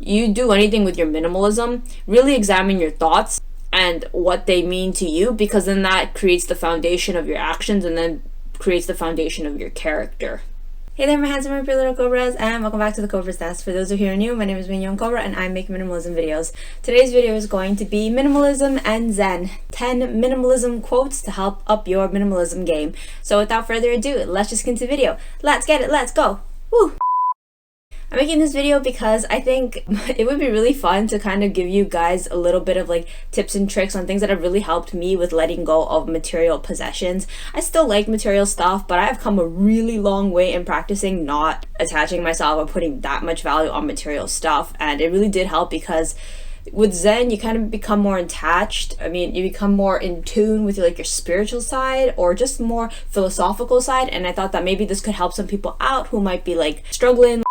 you do anything with your minimalism, really examine your thoughts and what they mean to you, because then that creates the foundation of your actions and then creates the foundation of your character. Hey there, my handsome and pretty little Cobras, and welcome back to the Cobras Nest. For those who are new, my name is Mignon Cobra and I make minimalism videos. Today's video is going to be Minimalism and Zen, 10 minimalism quotes to help up your minimalism game. So without further ado, let's just get into the video. Let's get it, let's go! Woo! I'm making this video because I think it would be really fun to kind of give you guys a little bit of like tips and tricks on things that have really helped me with letting go of material possessions. I still like material stuff, but I've come a really long way in practicing not attaching myself or putting that much value on material stuff, and it really did help because with Zen, you kind of become more attached. I mean, you become more in tune with your spiritual side or just more philosophical side, and I thought that maybe this could help some people out who might be like struggling.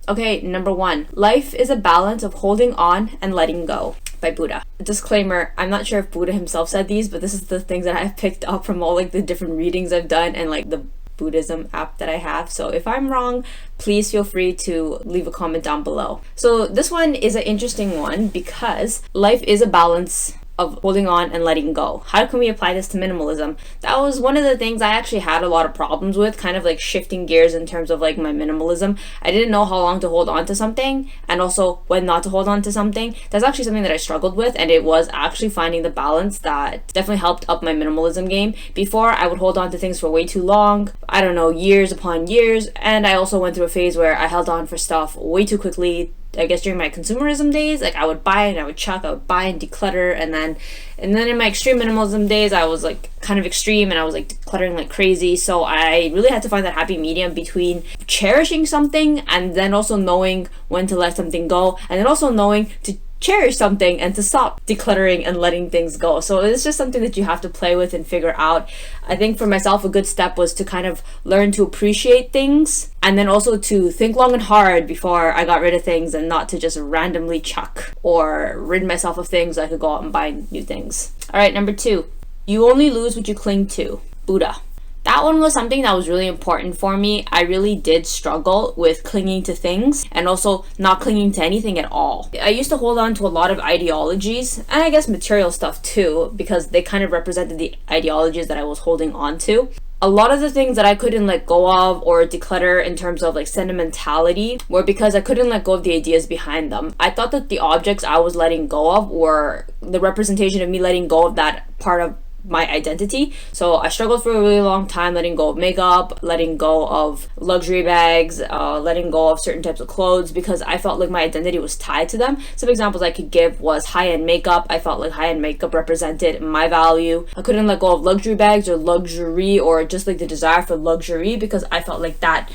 Okay, number 1. Life is a balance of holding on and letting go, by Buddha. Disclaimer, I'm not sure if Buddha himself said these, but this is the things that I've picked up from all like the different readings I've done and like the Buddhism app that I have. So if I'm wrong, please feel free to leave a comment down below. So this one is an interesting one because life is a balance of holding on and letting go. How can we apply this to minimalism? That was one of the things I actually had a lot of problems with, kind of like shifting gears in terms of like my minimalism. I didn't know how long to hold on to something and also when not to hold on to something. That's actually something that I struggled with, and it was actually finding the balance that definitely helped up my minimalism game. Before, I would hold on to things for way too long, I don't know, years upon years, and I also went through a phase where I held on for stuff way too quickly. I guess during my consumerism days, like I would buy and I would chuck, I would buy and declutter, and then in my extreme minimalism days, I was like kind of extreme and I was like decluttering like crazy. So I really had to find that happy medium between cherishing something and then also knowing when to let something go, and then also knowing to cherish something and to stop decluttering and letting things go. So it's just something that you have to play with and figure out. I think for myself, a good step was to kind of learn to appreciate things, and then also to think long and hard before I got rid of things, and not to just randomly chuck or rid myself of things so I could go out and buy new things. All right, number 2, you only lose what you cling to, Buddha. That one was something that was really important for me. I really did struggle with clinging to things and also not clinging to anything at all. I used to hold on to a lot of ideologies, and I guess material stuff too, because they kind of represented the ideologies that I was holding on to. A lot of the things that I couldn't let go of or declutter in terms of like sentimentality were because I couldn't let go of the ideas behind them. I thought that the objects I was letting go of were the representation of me letting go of that part of my identity. So I struggled for a really long time letting go of makeup, letting go of luxury bags, letting go of certain types of clothes, because I felt like my identity was tied to them. Some examples I could give was high-end makeup. I felt like high-end makeup represented my value. I couldn't let go of luxury bags or luxury or just like the desire for luxury, because I felt like that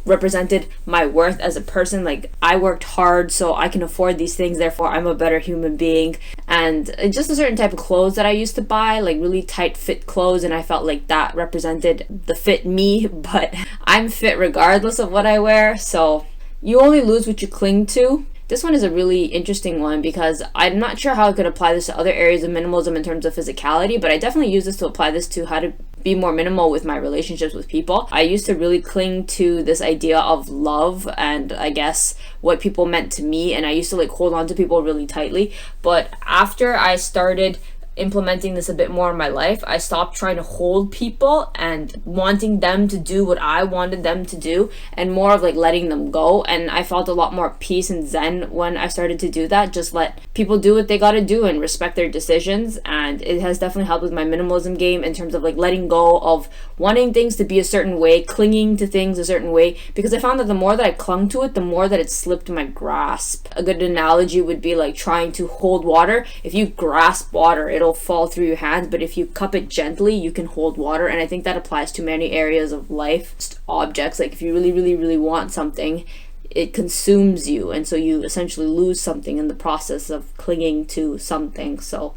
represented my worth as a person. Like I worked hard so I can afford these things, therefore I'm a better human being. And just a certain type of clothes that I used to buy, like really tight fit clothes, and I felt like that represented the fit me, but I'm fit regardless of what I wear. So you only lose what you cling to. This one is a really interesting one because I'm not sure how I could apply this to other areas of minimalism in terms of physicality, but I definitely use this to apply this to how to be more minimal with my relationships with people. I used to really cling to this idea of love and I guess what people meant to me, and I used to like hold on to people really tightly. But after I started implementing this a bit more in my life, I stopped trying to hold people and wanting them to do what I wanted them to do, and more of like letting them go. And I felt a lot more peace and zen when I started to do that. Just let people do what they gotta do and respect their decisions. And it has definitely helped with my minimalism game in terms of like letting go of wanting things to be a certain way, clinging to things a certain way, because I found that the more that I clung to it, the more that it slipped my grasp. A good analogy would be like trying to hold water. If you grasp water, it'll fall through your hands, but if you cup it gently, you can hold water. And I think that applies to many areas of life. Just objects, like if you really want something, it consumes you, and so you essentially lose something in the process of clinging to something. So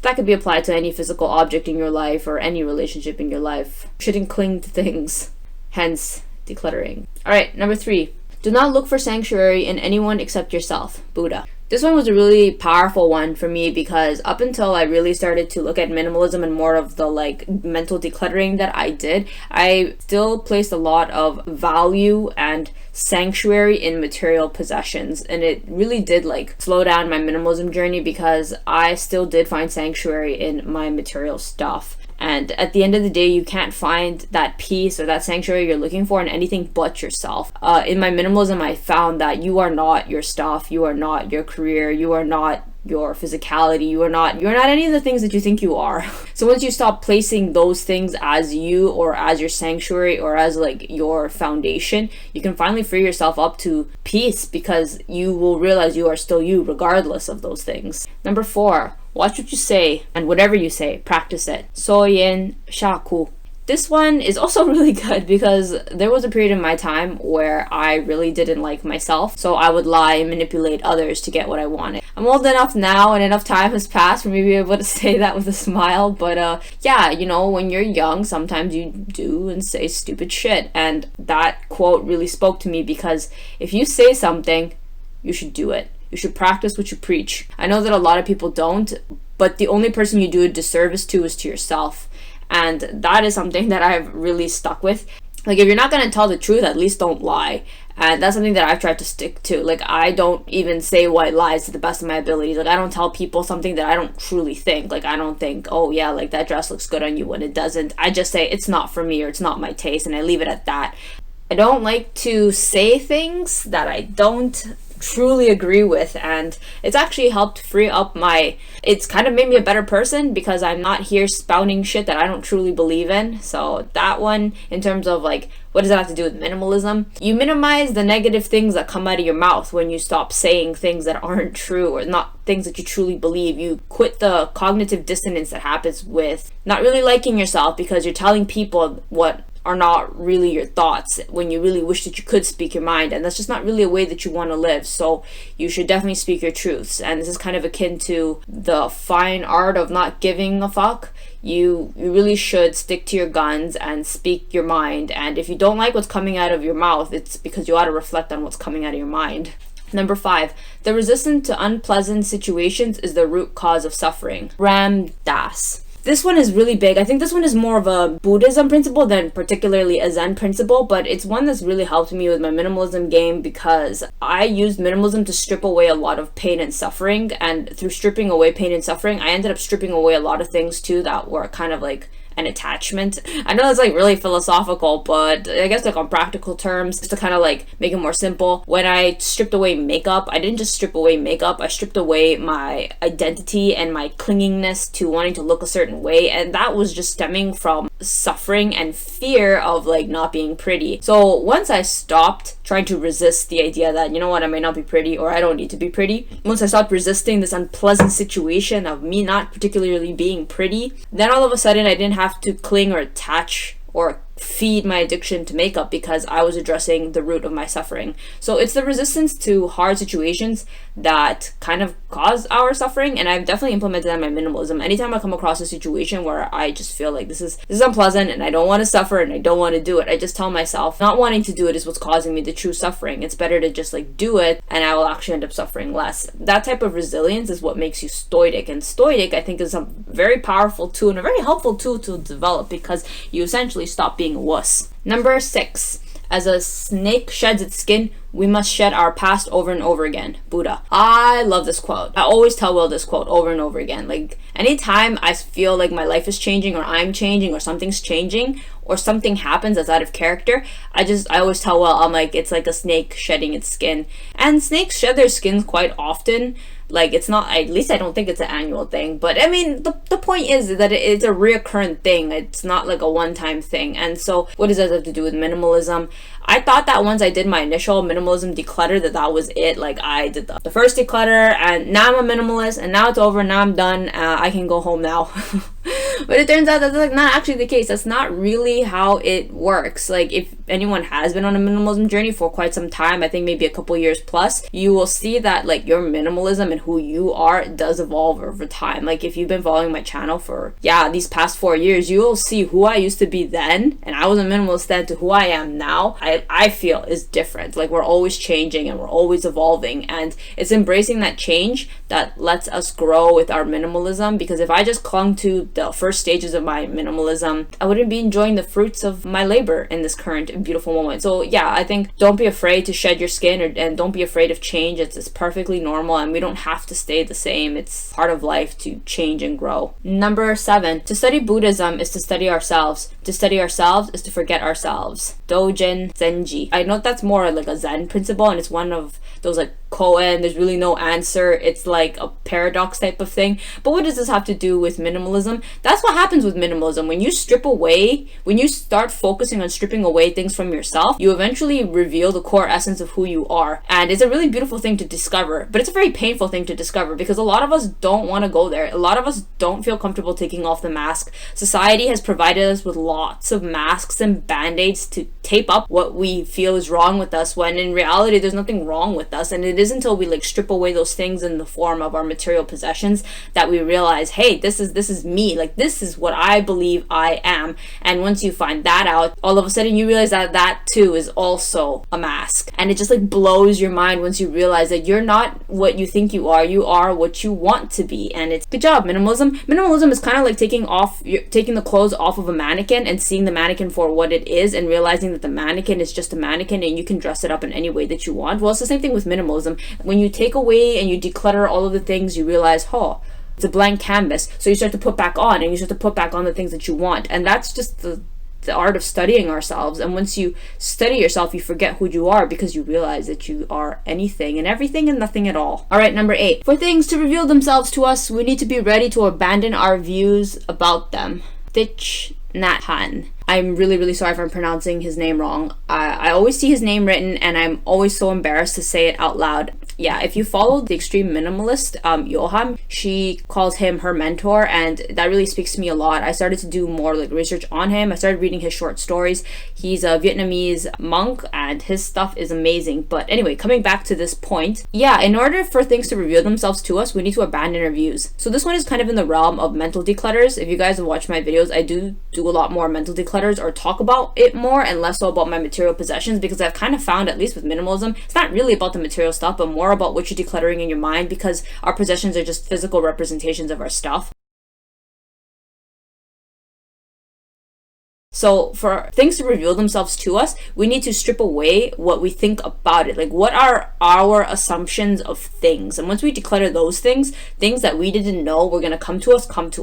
that could be applied to any physical object in your life or any relationship in your life. You shouldn't cling to things, hence decluttering. All right, number 3, do not look for sanctuary in anyone except yourself, Buddha. This one was a really powerful one for me because up until I really started to look at minimalism and more of the like mental decluttering that I did, I still placed a lot of value and sanctuary in material possessions, and it really did like slow down my minimalism journey because I still did find sanctuary in my material stuff. And at the end of the day, you can't find that peace or that sanctuary you're looking for in anything but yourself. In my minimalism, I found that you are not your stuff, you are not your career, you are not your physicality, you're not any of the things that you think you are. So once you stop placing those things as you or as your sanctuary or as like your foundation, you can finally free yourself up to peace because you will realize you are still you regardless of those things. Number 4, watch what you say, and whatever you say, practice it. Soyen Shaku. This one is also really good because there was a period in my time where I really didn't like myself, so I would lie and manipulate others to get what I wanted. I'm old enough now and enough time has passed for me to be able to say that with a smile, but yeah, you know, when you're young, sometimes you do and say stupid shit, and that quote really spoke to me because if you say something, you should do it. You should practice what you preach. I know that a lot of people don't, but the only person you do a disservice to is to yourself. And that is something that I've really stuck with. Like, if you're not going to tell the truth, at least don't lie. And that's something that I've tried to stick to. Like, I don't even say white lies to the best of my abilities. Like, I don't tell people something that I don't truly think. Like, I don't think, oh yeah, like that dress looks good on you when it doesn't. I just say it's not for me or it's not my taste, and I leave it at that. I don't like to say things that I don't truly agree with, and it's actually helped free up it's kind of made me a better person because I'm not here spouting shit that I don't truly believe in. So that one, in terms of like, what does that have to do with minimalism? You minimize the negative things that come out of your mouth when you stop saying things that aren't true or not things that you truly believe. You quit the cognitive dissonance that happens with not really liking yourself because you're telling people what are not really your thoughts when you really wish that you could speak your mind, and that's just not really a way that you want to live. So you should definitely speak your truths, and this is kind of akin to the fine art of not giving a fuck. You really should stick to your guns and speak your mind, and if you don't like what's coming out of your mouth, it's because you ought to reflect on what's coming out of your mind. Number 5, the resistance to unpleasant situations is the root cause of suffering. Ram Dass. This one is really big. I think this one is more of a Buddhism principle than particularly a Zen principle, but it's one that's really helped me with my minimalism game because I used minimalism to strip away a lot of pain and suffering, and through stripping away pain and suffering, I ended up stripping away a lot of things too that were kind of like an attachment. I know it's like really philosophical, but I guess like on practical terms, just to kind of like make it more simple, when I stripped away makeup, I didn't just strip away makeup, I stripped away my identity and my clingingness to wanting to look a certain way, and that was just stemming from suffering and fear of like not being pretty. So once I stopped trying to resist the idea that, you know what, I may not be pretty or I don't need to be pretty, once I stopped resisting this unpleasant situation of me not particularly being pretty, then all of a sudden I didn't have to cling or attach or feed my addiction to makeup because I was addressing the root of my suffering. So it's the resistance to hard situations that kind of cause our suffering, and I've definitely implemented that in my minimalism. Anytime I come across a situation where I just feel like this is unpleasant and I don't want to suffer and I don't want to do it, I just tell myself not wanting to do it is what's causing me the true suffering. It's better to just like do it and I will actually end up suffering less. That type of resilience is what makes you stoic, and stoic I think is a very powerful tool and a very helpful tool to develop because you essentially stop being a wuss. Number 6, as a snake sheds its skin, we must shed our past over and over again. Buddha. I love this quote. I always tell Will this quote over and over again. Like, anytime I feel like my life is changing or I'm changing or something's changing or something happens that's out of character, I always tell Will, I'm like, it's like a snake shedding its skin. And snakes shed their skins quite often. Like, it's not, at least I don't think it's an annual thing, but I mean, the point is that it's a reoccurring thing. It's not like a one-time thing. And so what does that have to do with minimalism? I thought that once I did my initial minimalism declutter that was it. Like, I did the first declutter and now I'm a minimalist and now it's over, now I'm done. I can go home now. But it turns out that's like not actually the case. That's not really how it works. Like, if anyone has been on a minimalism journey for quite some time, I think maybe a couple years plus, you will see that like your minimalism and who you are does evolve over time. Like, if you've been following my channel for these past 4 years, you will see who I used to be then, and I was a minimalist then, to who I am now. I feel is different. Like, we're always changing and we're always evolving, and it's embracing that change that lets us grow with our minimalism. Because if I just clung to the first stages of my minimalism, I wouldn't be enjoying the fruits of my labor in this current beautiful moment. So yeah, I think don't be afraid to shed your skin, and don't be afraid of change. It's perfectly normal, and we don't have to stay the same. It's part of life to change and grow. Number 7, to study Buddhism is to study ourselves. To study ourselves is to forget ourselves. Dogen Zenji. I know that's more like a Zen principle, and it's one of those like koan, there's really no answer, it's like a paradox type of thing. But what does this have to do with minimalism? That's what happens with minimalism. When you strip away, when you start focusing on stripping away things from yourself, you eventually reveal the core essence of who you are. And it's a really beautiful thing to discover, but it's a very painful thing to discover, because a lot of us don't want to go there. A lot of us don't feel comfortable taking off the mask. Society has provided us with lots of masks and band-aids to tape up what we feel is wrong with us, when in reality there's nothing wrong with us. And it isn't until we like strip away those things in the form of our material possessions that we realize, hey, this is me, like this is what I believe I am. And once you find that out, all of a sudden you realize that that too is also a mask, and it just like blows your mind once you realize that you're not what you think you are what you want to be. And it's good job, minimalism is kind of like taking the clothes off of a mannequin and seeing the mannequin for what it is, and realizing that the mannequin is just a mannequin and you can dress it up in any way that you want. Well, it's the same thing with minimalism. When you take away and you declutter all of the things, you realize, it's a blank canvas. So you start to put back on, and you start to put back on the things that you want. And that's just the art of studying ourselves. And once you study yourself, you forget who you are, because you realize that you are anything and everything and nothing at all. All right, number 8. For things to reveal themselves to us, we need to be ready to abandon our views about them. Thich Nhat Han. I'm really, really sorry if I'm pronouncing his name wrong. I always see his name written, and I'm always so embarrassed to say it out loud. Yeah, if you follow the extreme minimalist, Johan, she calls him her mentor, and that really speaks to me a lot. I started to do more like research on him. I started reading his short stories. He's a Vietnamese monk, and his stuff is amazing. But anyway, coming back to this point, yeah, in order for things to reveal themselves to us, we need to abandon our views. So this one is kind of in the realm of mental declutters. If you guys have watched my videos, I do a lot more mental declutters, or talk about it more, and less so about my material possessions, because I've kind of found, at least with minimalism, it's not really about the material stuff, but more about what you're decluttering in your mind, because our possessions are just physical representations of our stuff. So for things to reveal themselves to us, we need to strip away what we think about it. Like, what are our assumptions of things? And once we declutter those things that we didn't know were going to come to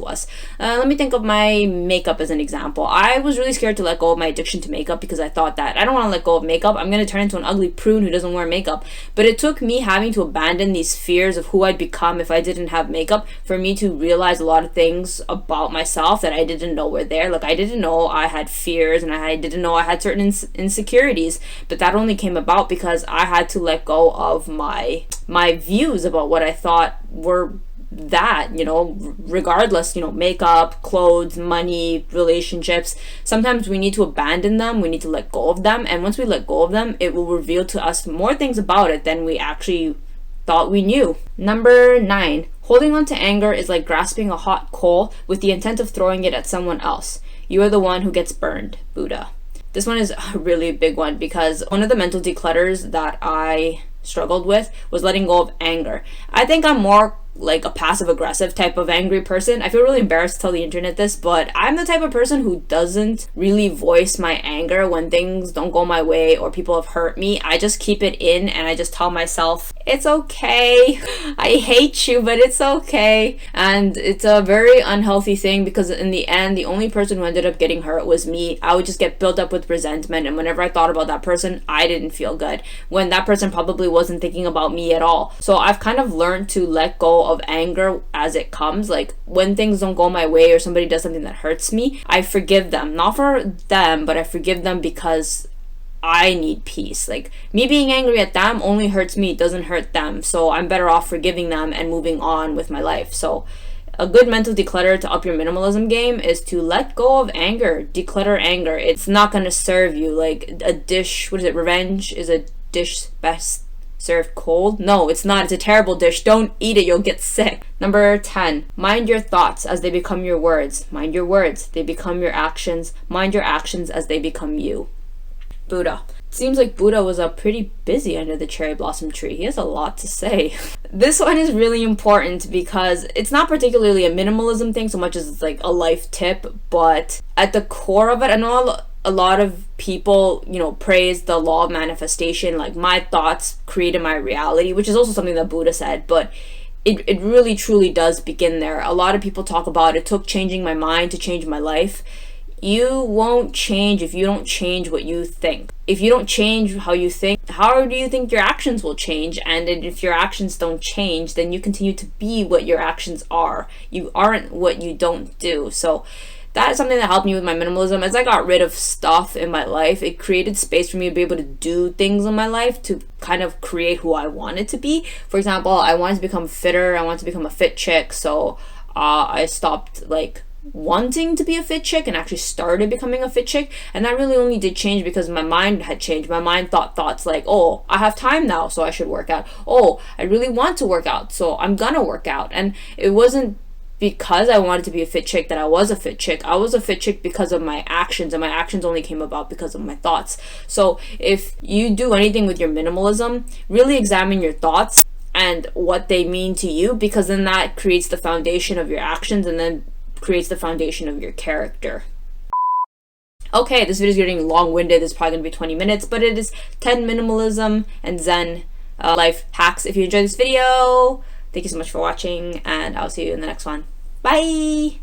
us. Let me think of my makeup as an example. I was really scared to let go of my addiction to makeup, because I thought that I don't want to let go of makeup. I'm going to turn into an ugly prune who doesn't wear makeup. But it took me having to abandon these fears of who I'd become if I didn't have makeup for me to realize a lot of things about myself that I didn't know were there. Like, I didn't know I had fears, and I didn't know I had certain insecurities, but that only came about because I had to let go of my views about what I thought were that, regardless, makeup, clothes, money, relationships. Sometimes we need to abandon them, we need to let go of them, and once we let go of them, it will reveal to us more things about it than we actually thought we knew. Number 9. Holding on to anger is like grasping a hot coal with the intent of throwing it at someone else. You are the one who gets burned. Buddha. This one is a really big one, because one of the mental declutters that I struggled with was letting go of anger. I think I'm more like a passive aggressive type of angry person. I feel really embarrassed to tell the internet this, but I'm the type of person who doesn't really voice my anger when things don't go my way or people have hurt me. I just keep it in, and I just tell myself, it's okay. I hate you, but it's okay. And it's a very unhealthy thing, because in the end, the only person who ended up getting hurt was me. I would just get built up with resentment, and whenever I thought about that person, I didn't feel good, when that person probably wasn't thinking about me at all. So I've kind of learned to let go of anger as it comes. Like, when things don't go my way or somebody does something that hurts me, I forgive them, not for them, but I forgive them because I need peace. Like, me being angry at them only hurts me, it doesn't hurt them, so I'm better off forgiving them and moving on with my life. So A good mental declutter to up your minimalism game is to let go of anger. Declutter anger. It's not going to serve you. Like a dish, what is it? Revenge is a dish best served cold. No, it's not. It's a terrible dish. Don't eat it. You'll get sick. Number 10. Mind your thoughts as they become your words. Mind your words. They become your actions. Mind your actions as they become you. Buddha. Seems like Buddha was pretty busy under the cherry blossom tree. He has a lot to say. This one is really important because it's not particularly a minimalism thing so much as it's like a life tip, but at the core of it, I know a lot of people, praise the law of manifestation, like my thoughts created my reality, which is also something that Buddha said, but it really truly does begin there. A lot of people talk about it took changing my mind to change my life. You won't change if you don't change what you think. If you don't change how you think, how do you think your actions will change? And if your actions don't change, then you continue to be what your actions are. You aren't what you don't do. So that is something that helped me with my minimalism. As I got rid of stuff in my life, it created space for me to be able to do things in my life to kind of create who I wanted to be. For example, I wanted to become fitter. I wanted to become a fit chick. So I stopped wanting to be a fit chick and actually started becoming a fit chick, and that really only did change because my mind had changed. My mind thought thoughts like, oh, I have time now, so I should work out. Oh, I really want to work out, so I'm gonna work out. And it wasn't because I wanted to be a fit chick that I was a fit chick. I was a fit chick because of my actions, and my actions only came about because of my thoughts. So if you do anything with your minimalism, really examine your thoughts and what they mean to you, because then that creates the foundation of your actions and then creates the foundation of your character. Okay, this video is getting long-winded. This is probably going to be 20 minutes, but it is 10 minimalism and Zen life hacks. If you enjoyed this video, thank you so much for watching, and I'll see you in the next one. Bye!